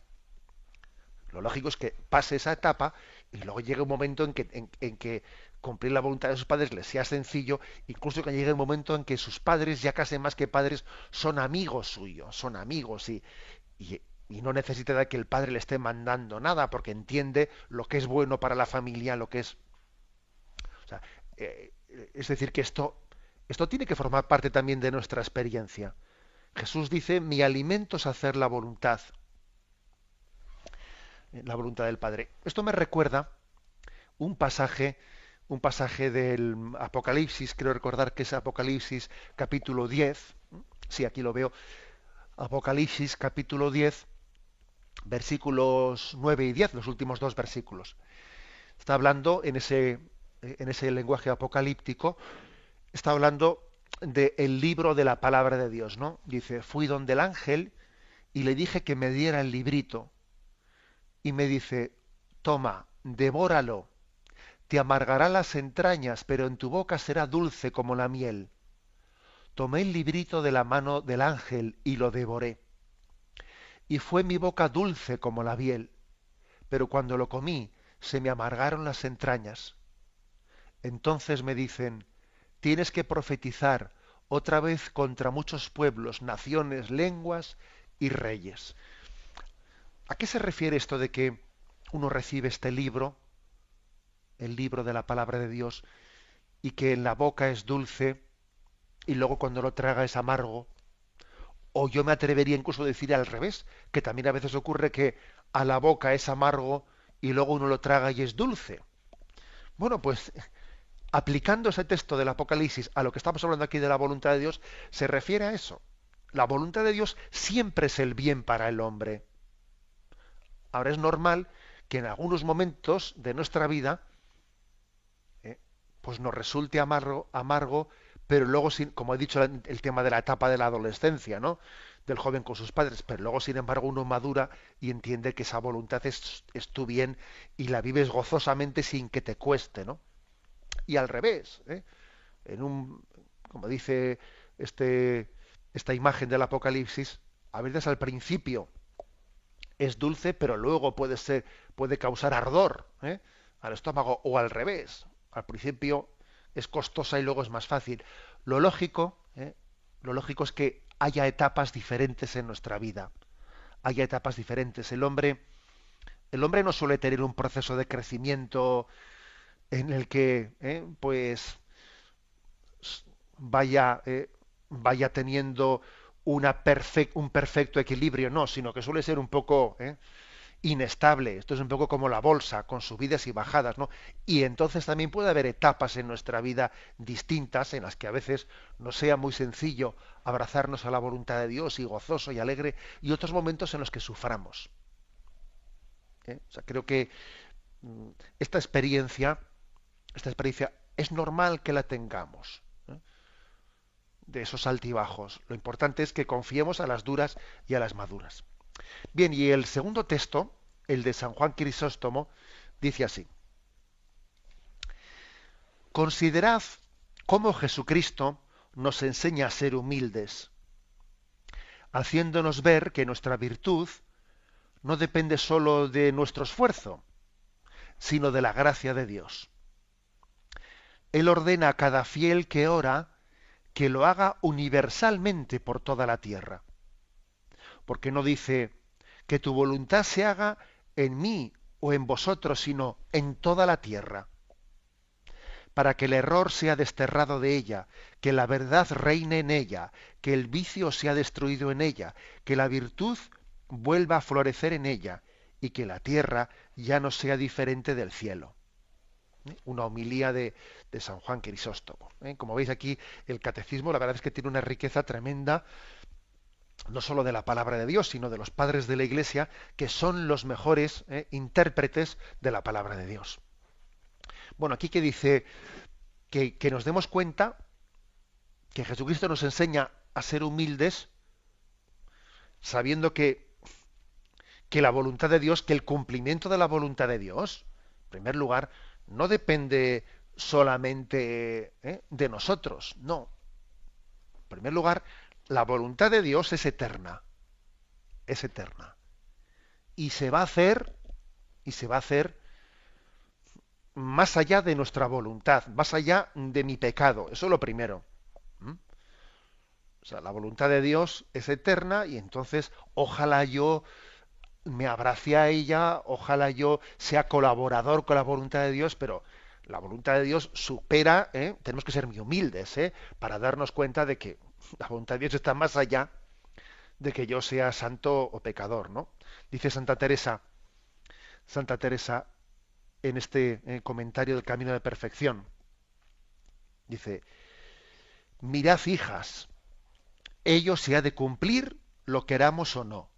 Lo lógico es que pase esa etapa y luego llegue un momento en que cumplir la voluntad de sus padres les sea sencillo, incluso que llegue el momento en que sus padres, ya casi más que padres, son amigos suyos, son amigos y, y no necesita de que el padre le esté mandando nada, porque entiende lo que es bueno para la familia, lo que es... O sea, es decir, que esto tiene que formar parte también de nuestra experiencia. Jesús dice, mi alimento es hacer la voluntad del Padre. Esto me recuerda un pasaje, un pasaje del Apocalipsis, creo recordar que es Apocalipsis capítulo 10. Sí, aquí lo veo. Apocalipsis capítulo 10, versículos 9 y 10, los últimos dos versículos. Está hablando en ese lenguaje apocalíptico, está hablando del libro de la palabra de Dios, ¿no? Dice, fui donde el ángel y le dije que me diera el librito. Y me dice, toma, devóralo, te amargará las entrañas, pero en tu boca será dulce como la miel. Tomé el librito de la mano del ángel y lo devoré. Y fue mi boca dulce como la miel, pero cuando lo comí se me amargaron las entrañas. Entonces me dicen, tienes que profetizar otra vez contra muchos pueblos, naciones, lenguas y reyes. ¿A qué se refiere esto de que uno recibe este libro, el libro de la palabra de Dios, y que en la boca es dulce y luego cuando lo traga es amargo? O yo me atrevería incluso a decir al revés, que también a veces ocurre que a la boca es amargo y luego uno lo traga y es dulce. Bueno, pues aplicando ese texto del Apocalipsis a lo que estamos hablando aquí de la voluntad de Dios, se refiere a eso. La voluntad de Dios siempre es el bien para el hombre. Ahora es normal que en algunos momentos de nuestra vida pues nos resulte amargo, pero luego, como he dicho, el tema de la etapa de la adolescencia, ¿no? Del joven con sus padres, pero luego, sin embargo, uno madura y entiende que esa voluntad es tu bien y la vives gozosamente sin que te cueste, ¿no? Y al revés, ¿eh? Como dice esta imagen del Apocalipsis, a veces al principio es dulce, pero luego puede causar ardor, al estómago, o al revés. Al principio es costosa y luego es más fácil. Lo lógico, lo lógico es que haya etapas diferentes en nuestra vida. Haya etapas diferentes. El hombre no suele tener un proceso de crecimiento en el que, pues, vaya, vaya teniendo un perfecto equilibrio, no, sino que suele ser un poco inestable. Esto es un poco como la bolsa, con subidas y bajadas, ¿no? Y entonces también puede haber etapas en nuestra vida distintas en las que a veces nos sea muy sencillo abrazarnos a la voluntad de Dios y gozoso y alegre, y otros momentos en los que suframos. O sea, creo que mm, esta experiencia, esta experiencia es normal que la tengamos, de esos altibajos. Lo importante es que confiemos a las duras y a las maduras. Bien, y el segundo texto, el de San Juan Crisóstomo, dice así: Considerad cómo Jesucristo nos enseña a ser humildes, haciéndonos ver que nuestra virtud no depende sólo de nuestro esfuerzo, sino de la gracia de Dios. Él ordena a cada fiel que ora que lo haga universalmente por toda la tierra. Porque no dice que tu voluntad se haga en mí o en vosotros, sino en toda la tierra, para que el error sea desterrado de ella, que la verdad reine en ella, que el vicio sea destruido en ella, que la virtud vuelva a florecer en ella y que la tierra ya no sea diferente del cielo. Una homilía de San Juan Crisóstomo. Como veis aquí, el catecismo, la verdad es que tiene una riqueza tremenda, no solo de la palabra de Dios, sino de los padres de la Iglesia, que son los mejores intérpretes de la palabra de Dios. Bueno, aquí que dice que nos demos cuenta que Jesucristo nos enseña a ser humildes, sabiendo que la voluntad de Dios, que el cumplimiento de la voluntad de Dios, en primer lugar, no depende solamente de nosotros, no. En primer lugar, la voluntad de Dios es eterna. Y se va a hacer, más allá de nuestra voluntad, más allá de mi pecado. Eso es lo primero. ¿Mm? O sea, la voluntad de Dios es eterna y entonces ojalá yo me abrace a ella, ojalá yo sea colaborador con la voluntad de Dios, pero la voluntad de Dios supera, tenemos que ser muy humildes, para darnos cuenta de que la voluntad de Dios está más allá de que yo sea santo o pecador, ¿no? Dice Santa Teresa en este comentario del Camino de Perfección, dice: mirad, hijas, ello se ha de cumplir lo queramos o no,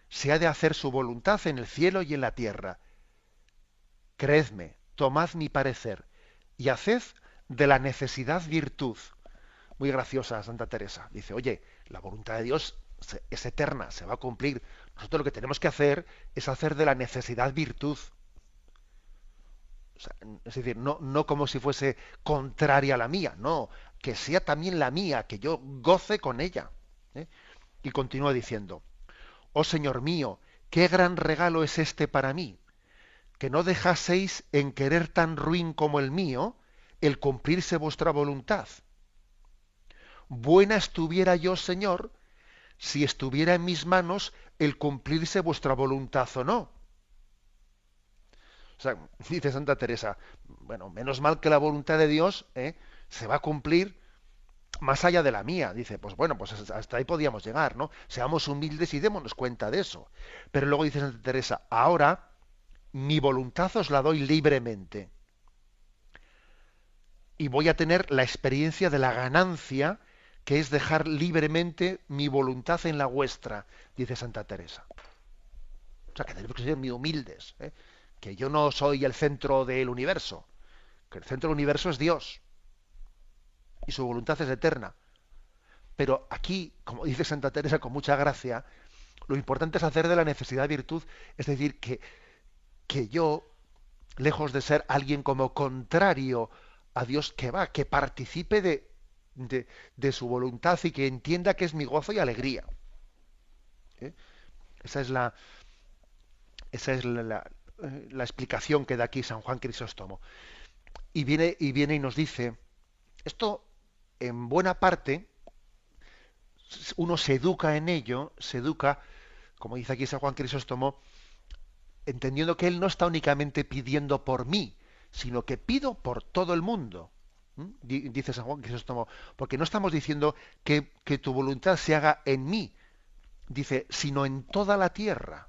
se ha de hacer su voluntad en el cielo y en la tierra. Creedme, tomad mi parecer y haced de la necesidad virtud. Muy graciosa Santa Teresa. Dice, oye, la voluntad de Dios es eterna, se va a cumplir. Nosotros lo que tenemos que hacer es hacer de la necesidad virtud. O sea, es decir, no como si fuese contraria a la mía, no, que sea también la mía, que yo goce con ella. ¿Eh? Y continúa diciendo: oh Señor mío, qué gran regalo es este para mí, que no dejaseis en querer tan ruin como el mío el cumplirse vuestra voluntad. Buena estuviera yo, Señor, si estuviera en mis manos el cumplirse vuestra voluntad o no. O sea, dice Santa Teresa, bueno, menos mal que la voluntad de Dios se va a cumplir más allá de la mía. Dice, pues bueno, pues hasta ahí podíamos llegar, ¿no? Seamos humildes y démonos cuenta de eso. Pero luego dice Santa Teresa, ahora mi voluntad os la doy libremente. Y voy a tener la experiencia de la ganancia, que es dejar libremente mi voluntad en la vuestra, dice Santa Teresa. O sea, que tenemos que ser muy humildes, que yo no soy el centro del universo, que el centro del universo es Dios y su voluntad es eterna. Pero aquí, como dice Santa Teresa con mucha gracia, lo importante es hacer de la necesidad virtud, es decir, que yo, lejos de ser alguien como contrario a Dios, que participe de su voluntad y que entienda que es mi gozo y alegría. ¿Eh? Esa es la explicación que da aquí San Juan Crisóstomo. Y viene y nos dice, esto en buena parte, uno se educa en ello, como dice aquí San Juan Crisóstomo, entendiendo que él no está únicamente pidiendo por mí, sino que pido por todo el mundo. Dice San Juan Crisóstomo, porque no estamos diciendo que tu voluntad se haga en mí, dice, sino en toda la tierra.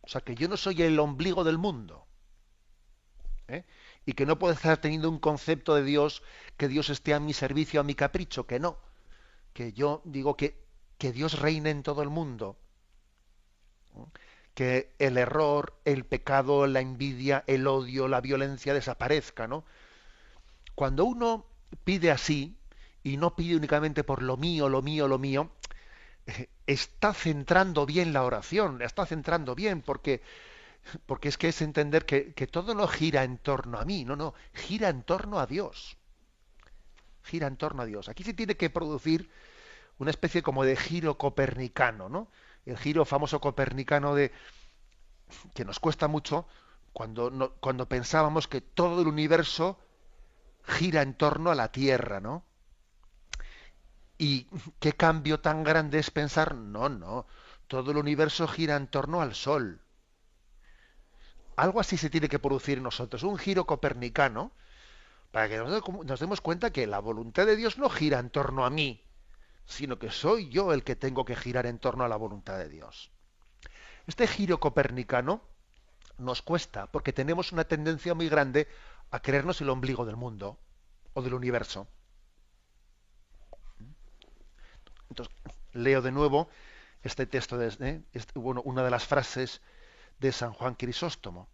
O sea, que yo no soy el ombligo del mundo, ¿eh? Y que no puedo estar teniendo un concepto de Dios, que Dios esté a mi servicio, a mi capricho, que no. Que yo digo que Dios reine en todo el mundo, ¿no? Que el error, el pecado, la envidia, el odio, la violencia desaparezca, ¿no? Cuando uno pide así, y no pide únicamente por lo mío, lo mío, lo mío, está centrando bien la oración, la está centrando bien, porque es que es entender que todo no gira en torno a mí, no, no, gira en torno a Dios, gira en torno a Dios. Aquí se tiene que producir una especie como de giro copernicano, ¿no? El giro famoso copernicano de que nos cuesta mucho cuando, cuando pensábamos que todo el universo gira en torno a la Tierra, ¿no? Y qué cambio tan grande es pensar, no, no, todo el universo gira en torno al Sol. Algo así se tiene que producir en nosotros, un giro copernicano, para que nos demos cuenta que la voluntad de Dios no gira en torno a mí, sino que soy yo el que tengo que girar en torno a la voluntad de Dios. Este giro copernicano nos cuesta porque tenemos una tendencia muy grande a creernos el ombligo del mundo o del universo. Entonces, leo de nuevo este texto, bueno, una de las frases de San Juan Crisóstomo.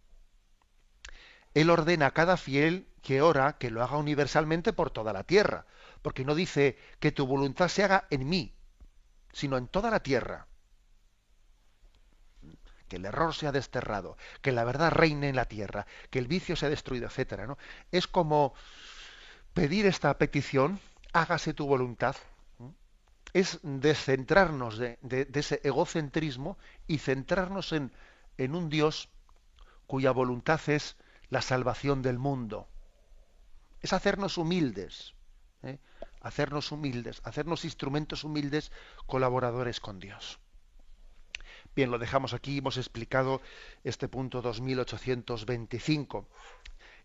Él ordena a cada fiel que ora que lo haga universalmente por toda la tierra, porque no dice que tu voluntad se haga en mí, sino en toda la tierra. Que el error sea desterrado, que la verdad reine en la tierra, que el vicio sea destruido, etcétera, ¿no? Es como pedir esta petición, hágase tu voluntad. Es descentrarnos de ese egocentrismo y centrarnos en un Dios cuya voluntad es la salvación del mundo. Es hacernos humildes, ¿eh? Hacernos humildes, hacernos instrumentos humildes, colaboradores con Dios. Bien, lo dejamos aquí, hemos explicado este punto 2825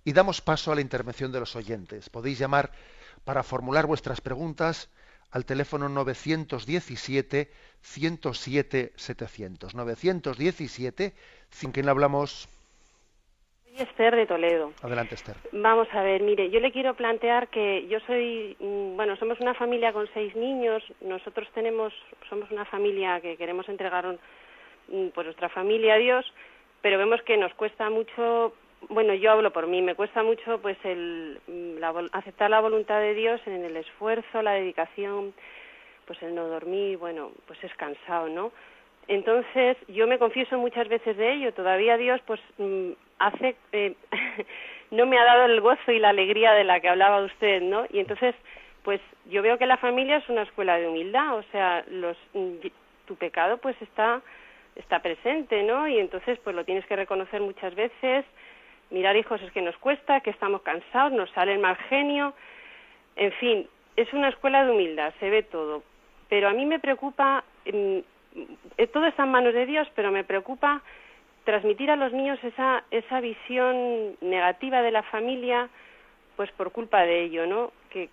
y damos paso a la intervención de los oyentes. Podéis llamar para formular vuestras preguntas al teléfono 917-107-700. 917, sin quien hablamos. Soy Esther de Toledo. Adelante, Esther. Vamos a ver, mire, yo le quiero plantear que yo soy, bueno, somos una familia con 6 niños, nosotros somos una familia que queremos entregar pues nuestra familia a Dios, pero vemos que nos cuesta mucho, bueno, yo hablo por mí, me cuesta mucho pues aceptar la voluntad de Dios en el esfuerzo, la dedicación, pues el no dormir, bueno, pues es cansado, ¿no? Entonces, yo me confieso muchas veces de ello, todavía Dios pues no me ha dado el gozo y la alegría de la que hablaba usted, ¿no? Y entonces, pues yo veo que la familia es una escuela de humildad, o sea, tu pecado pues está presente, ¿no? Y entonces pues lo tienes que reconocer muchas veces. Mirar, hijos, es que nos cuesta, que estamos cansados, nos sale el mal genio. En fin, es una escuela de humildad, se ve todo. Pero a mí me preocupa, todo está en manos de Dios, pero me preocupa transmitir a los niños esa visión negativa de la familia, pues por culpa de ello, ¿no? Y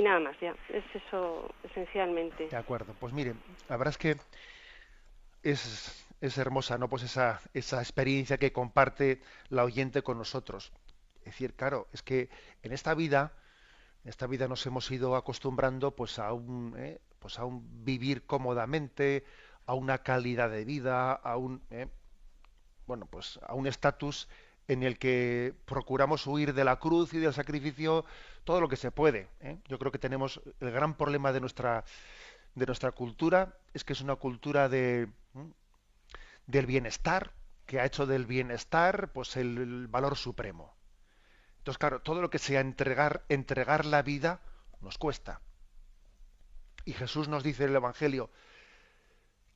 nada más, ya. Es eso esencialmente. De acuerdo. Pues mire, la verdad es que es hermosa, ¿no? Pues esa experiencia que comparte la oyente con nosotros. Es decir, claro, es que en esta vida nos hemos ido acostumbrando pues pues a un vivir cómodamente, a una calidad de vida, bueno, pues a un estatus en el que procuramos huir de la cruz y del sacrificio todo lo que se puede, ¿eh? Yo creo que tenemos el gran problema de nuestra cultura, es que es una cultura del bienestar, que ha hecho del bienestar pues el valor supremo. Entonces, claro, todo lo que sea entregar la vida nos cuesta. Y Jesús nos dice en el Evangelio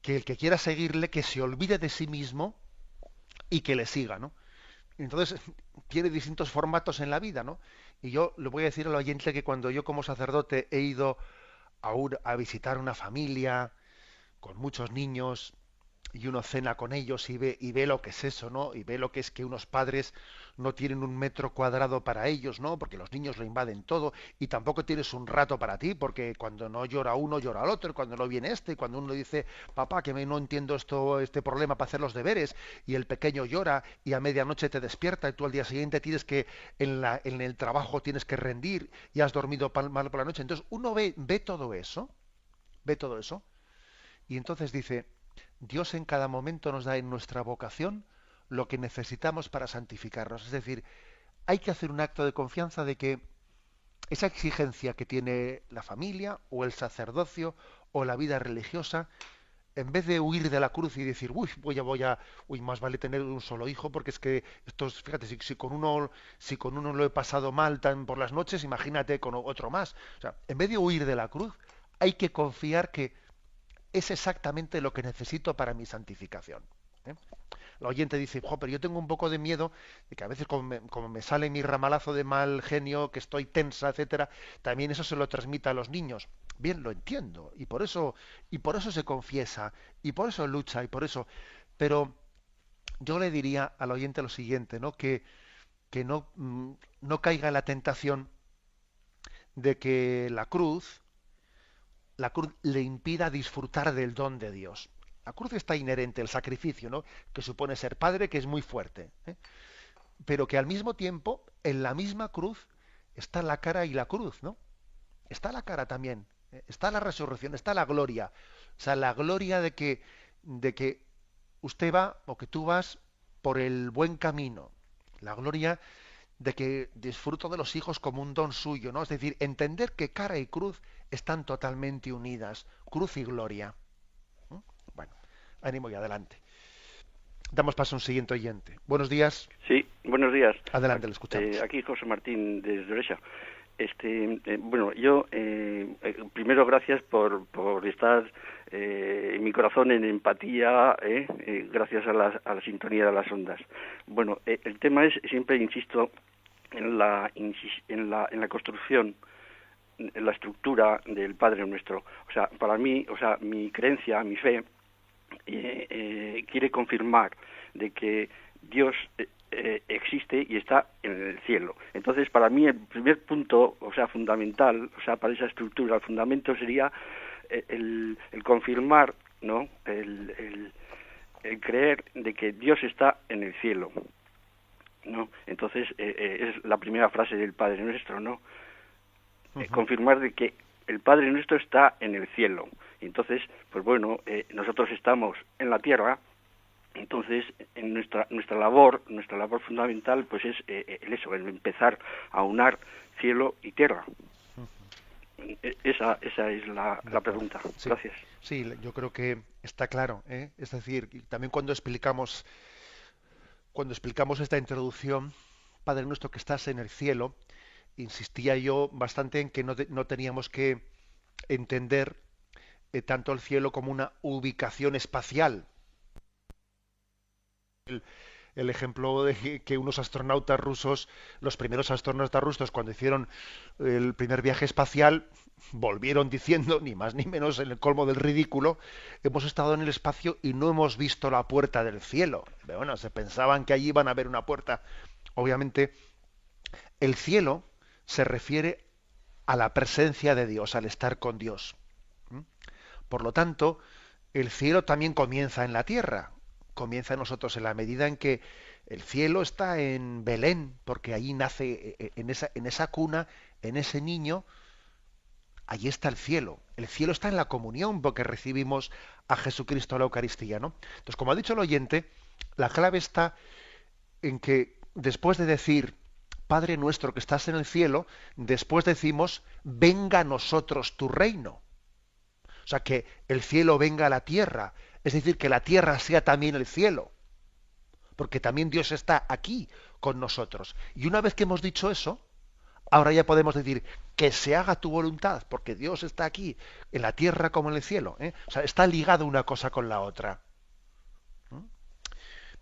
que el que quiera seguirle, que se olvide de sí mismo y que le siga, ¿no? Entonces, tiene distintos formatos en la vida, ¿no? Y yo le voy a decir al oyente que cuando yo como sacerdote he ido a visitar una familia con muchos niños, y uno cena con ellos y ve lo que es eso, ¿no? Y ve lo que es que unos padres no tienen un metro cuadrado para ellos, ¿no? Porque los niños lo invaden todo y tampoco tienes un rato para ti, porque cuando no llora uno, llora el otro, y cuando no viene este, y cuando uno dice, papá, no entiendo este problema para hacer los deberes, y el pequeño llora y a medianoche te despierta y tú al día siguiente tienes que, en el trabajo tienes que rendir y has dormido mal por la noche. Entonces uno ve todo eso, y entonces dice, Dios en cada momento nos da en nuestra vocación lo que necesitamos para santificarnos. Es decir, hay que hacer un acto de confianza de que esa exigencia que tiene la familia o el sacerdocio o la vida religiosa, en vez de huir de la cruz y decir, uy, más vale tener un solo hijo, porque es que fíjate, si con uno lo he pasado mal tan por las noches, imagínate con otro más. O sea, en vez de huir de la cruz, hay que confiar que es exactamente lo que necesito para mi santificación. ¿Eh? El oyente dice, pero yo tengo un poco de miedo de que a veces como me sale mi ramalazo de mal genio, que estoy tensa, etcétera, también eso se lo transmita a los niños. Bien, lo entiendo, y por eso se confiesa, y por eso lucha, y por eso. Pero yo le diría al oyente lo siguiente, ¿no? Que no caiga en la tentación de que la cruz le impida disfrutar del don de Dios. La cruz está inherente, el sacrificio, ¿no? Que supone ser padre, que es muy fuerte, ¿eh? Pero que al mismo tiempo, en la misma cruz, está la cara y la cruz, ¿no? Está la cara también, está la resurrección, está la gloria. O sea, la gloria de que usted va o que tú vas por el buen camino. La gloria de que disfruto de los hijos como un don suyo, ¿no? Es decir, entender que cara y cruz están totalmente unidas, cruz y gloria. ¿Mm? Bueno, ánimo y adelante. Damos paso a un siguiente oyente. Buenos días. Sí, buenos días. Adelante, le escuchamos. Aquí José Martín desde Oreja. Bueno, yo primero gracias por estar en mi corazón en empatía, gracias a la sintonía de las ondas. Bueno, el tema es, siempre insisto, en la construcción, en la estructura del Padre Nuestro. O sea, para mí, mi creencia, mi fe, quiere confirmar de que Dios existe y está en el cielo. Entonces, para mí el primer punto, fundamental, para esa estructura, el fundamento sería el confirmar, ¿no? El creer de que Dios está en el cielo, ¿no? Entonces, es la primera frase del Padre Nuestro, ¿no? Confirmar de que el Padre Nuestro está en el cielo. Entonces, pues bueno, nosotros estamos en la tierra. Entonces, en nuestra labor fundamental, pues es el empezar a unar cielo y tierra. Esa es la pregunta. Sí. Gracias. Sí, yo creo que está claro, ¿eh? Es decir, también cuando explicamos esta introducción, Padre nuestro que estás en el cielo, insistía yo bastante en que no teníamos que entender tanto el cielo como una ubicación espacial. El ejemplo de que unos astronautas rusos, los primeros astronautas rusos, cuando hicieron el primer viaje espacial, volvieron diciendo, ni más ni menos, en el colmo del ridículo, hemos estado en el espacio y no hemos visto la puerta del cielo. Pero bueno, se pensaban que allí iban a ver una puerta. Obviamente, el cielo se refiere a la presencia de Dios, al estar con Dios. Por lo tanto, el cielo también comienza en la tierra. Comienza en nosotros en la medida en que el cielo está en Belén, porque allí nace, en esa cuna, en ese niño, allí está el cielo. El cielo está en la comunión, porque recibimos a Jesucristo a la Eucaristía, ¿no? Entonces, como ha dicho el oyente, la clave está en que después de decir, Padre nuestro que estás en el cielo, después decimos, venga a nosotros tu reino. O sea, que el cielo venga a la tierra, es decir, que la tierra sea también el cielo, porque también Dios está aquí con nosotros. Y una vez que hemos dicho eso, ahora ya podemos decir que se haga tu voluntad, porque Dios está aquí, en la tierra como en el cielo, ¿eh? O sea, está ligado una cosa con la otra.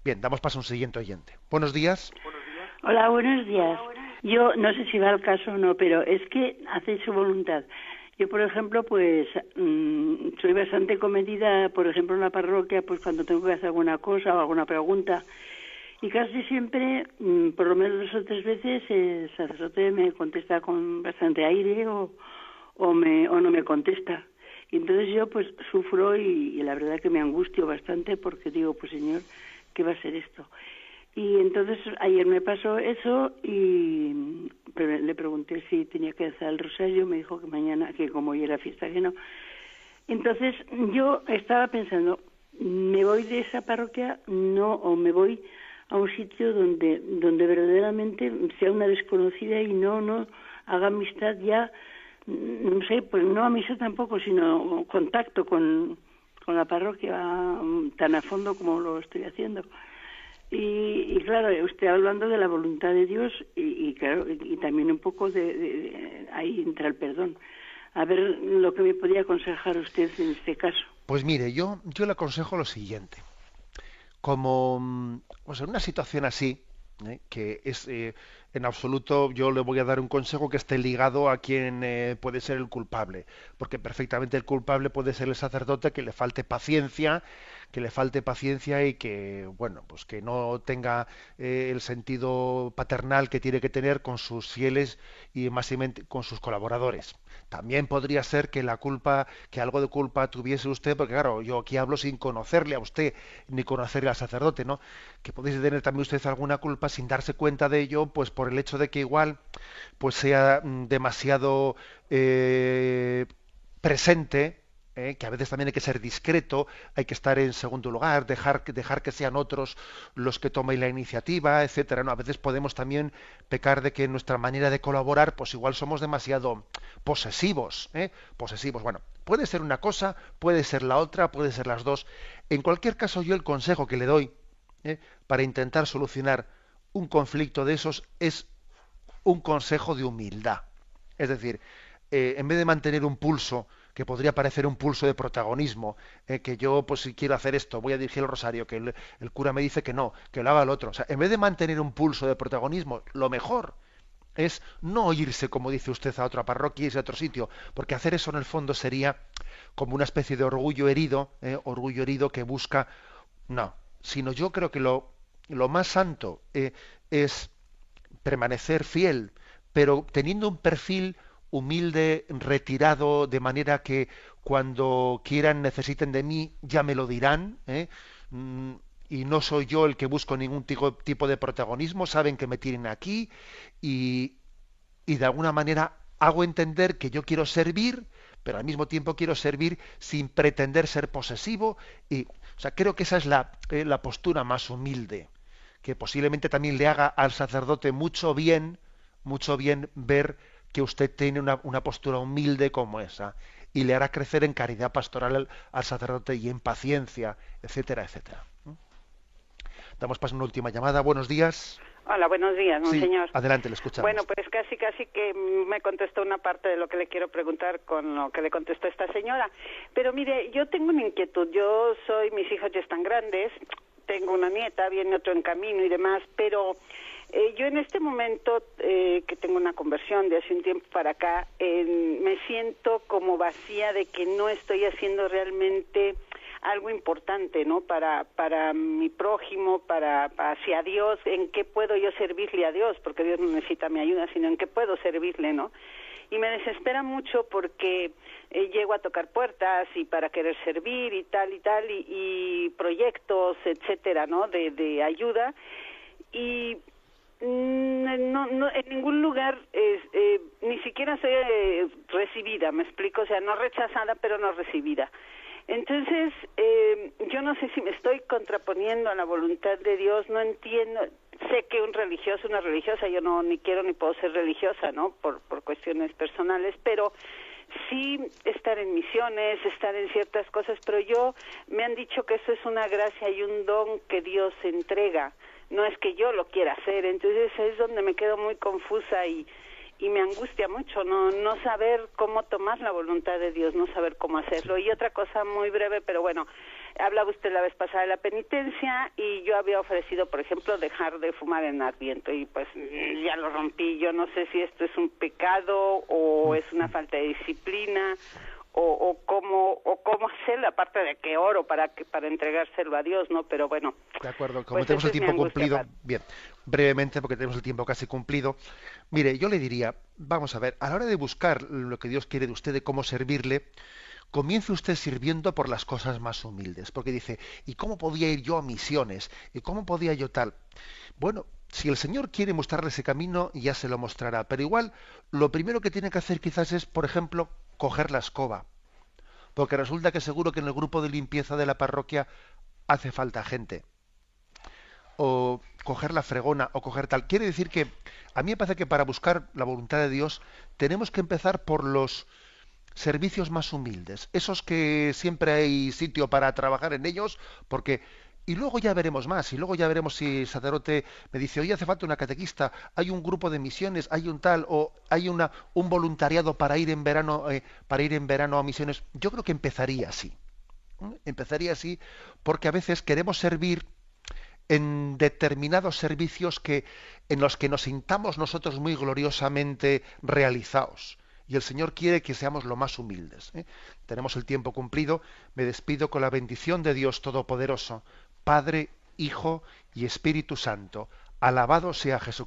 Bien, damos paso a un siguiente oyente. Buenos días. Hola, buenos días. Yo no sé si va al caso o no, pero es que hace su voluntad. Yo, por ejemplo, pues soy bastante comedida, por ejemplo, en la parroquia, pues cuando tengo que hacer alguna cosa o alguna pregunta. Y casi siempre, por lo menos 2 o 3 veces, el sacerdote me contesta con bastante aire o no me contesta. Y entonces yo pues sufro y la verdad que me angustio bastante porque digo, pues Señor, ¿qué va a ser esto? Y entonces ayer me pasó eso y le pregunté si tenía que hacer el rosario, me dijo que mañana, que como hoy era fiesta, que no. Entonces yo estaba pensando, ¿me voy de esa parroquia? No, o me voy a un sitio donde verdaderamente sea una desconocida y no haga amistad ya, no sé, pues no amistad tampoco, sino contacto con la parroquia tan a fondo como lo estoy haciendo. Y claro, usted hablando de la voluntad de Dios y claro, y también un poco de ahí entra el perdón. A ver lo que me podría aconsejar usted en este caso. Pues mire, yo le aconsejo lo siguiente. Como pues en una situación así, que es en absoluto, yo le voy a dar un consejo que esté ligado a quien puede ser el culpable, porque perfectamente el culpable puede ser el sacerdote que le falte paciencia, y que bueno, pues que no tenga el sentido paternal que tiene que tener con sus fieles y máximamente con sus colaboradores. También podría ser que algo de culpa tuviese usted, porque claro, yo aquí hablo sin conocerle a usted ni conocerle al sacerdote, ¿no? Que podéis tener también usted alguna culpa sin darse cuenta de ello, pues por el hecho de que igual pues sea demasiado presente, que a veces también hay que ser discreto, hay que estar en segundo lugar, dejar que sean otros los que tomen la iniciativa, etcétera, ¿no? A veces podemos también pecar de que en nuestra manera de colaborar, pues igual somos demasiado posesivos, posesivos. Bueno, puede ser una cosa, puede ser la otra, puede ser las dos. En cualquier caso, yo el consejo que le doy para intentar solucionar un conflicto de esos es un consejo de humildad. Es decir, en vez de mantener un pulso que podría parecer un pulso de protagonismo, que yo pues si quiero hacer esto, voy a dirigir el rosario, que el cura me dice que no, que lo haga el otro. O sea, en vez de mantener un pulso de protagonismo, lo mejor es no irse, como dice usted, a otra parroquia, irse a otro sitio, porque hacer eso en el fondo sería como una especie de orgullo herido que busca, no, sino yo creo que lo más santo es permanecer fiel, pero teniendo un perfil humilde, retirado, de manera que cuando quieran, necesiten de mí, ya me lo dirán, y no soy yo el que busco ningún tipo de protagonismo, saben que me tienen aquí, y, y de alguna manera hago entender que yo quiero servir, pero al mismo tiempo quiero servir sin pretender ser posesivo, y, o sea, creo que esa es la postura más humilde, que posiblemente también le haga al sacerdote mucho bien ver que usted tiene una postura humilde como esa y le hará crecer en caridad pastoral al sacerdote y en paciencia, etcétera, etcétera. Damos paso a una última llamada. Buenos días. Hola, buenos días, monseñor. Sí, adelante, le escuchamos. Bueno, pues casi que me contestó una parte de lo que le quiero preguntar con lo que le contestó esta señora. Pero mire, yo tengo una inquietud. Mis hijos ya están grandes, tengo una nieta, viene otro en camino y demás, pero yo en este momento que tengo una conversión de hace un tiempo para acá, me siento como vacía de que no estoy haciendo realmente algo importante, ¿no? Para mi prójimo, para hacia Dios, en qué puedo yo servirle a Dios, porque Dios no necesita mi ayuda, sino en qué puedo servirle, ¿no? Y me desespera mucho porque llego a tocar puertas y para querer servir y tal, y proyectos, etcétera, ¿no? De ayuda, y no en ningún lugar ni siquiera soy recibida, me explico, o sea, no rechazada, pero no recibida. Entonces, yo no sé si me estoy contraponiendo a la voluntad de Dios, no entiendo. Sé que un religioso, una religiosa, yo no ni quiero ni puedo ser religiosa, ¿no? Por cuestiones personales, pero sí estar en misiones, estar en ciertas cosas, pero me han dicho que eso es una gracia y un don que Dios entrega, no es que yo lo quiera hacer. Entonces es donde me quedo muy confusa y me angustia mucho no saber cómo tomar la voluntad de Dios, no saber cómo hacerlo. Y otra cosa muy breve, pero bueno, Hablaba usted la vez pasada de la penitencia y yo había ofrecido, por ejemplo, dejar de fumar en Adviento y pues ya lo rompí. Yo no sé si esto es un pecado o es una falta de disciplina o cómo hacerlo, aparte de que oro para entregárselo a Dios, ¿no? Pero bueno. De acuerdo, como pues tenemos esa el es mi tiempo angustia, cumplido, padre. bien, brevemente, porque tenemos el tiempo casi cumplido. Mire, yo le diría, vamos a ver, a la hora de buscar lo que Dios quiere de usted, de cómo servirle, comience usted sirviendo por las cosas más humildes, porque dice, ¿y cómo podía ir yo a misiones? ¿Y cómo podía yo tal? Bueno, si el Señor quiere mostrarle ese camino, ya se lo mostrará, pero igual lo primero que tiene que hacer quizás es, por ejemplo, coger la escoba, porque resulta que seguro que en el grupo de limpieza de la parroquia hace falta gente, o coger la fregona, o coger tal. Quiere decir que a mí me parece que para buscar la voluntad de Dios tenemos que empezar por los servicios más humildes, esos que siempre hay sitio para trabajar en ellos, porque y luego ya veremos más, y luego ya veremos si el sacerdote me dice, oye, hace falta una catequista, hay un grupo de misiones, hay un tal, o hay un voluntariado para ir en verano a misiones. Yo creo que empezaría así. Empezaría así, porque a veces queremos servir en determinados servicios en los que nos sintamos nosotros muy gloriosamente realizados. Y el Señor quiere que seamos lo más humildes, ¿eh? Tenemos el tiempo cumplido. Me despido con la bendición de Dios Todopoderoso, Padre, Hijo y Espíritu Santo. Alabado sea Jesucristo.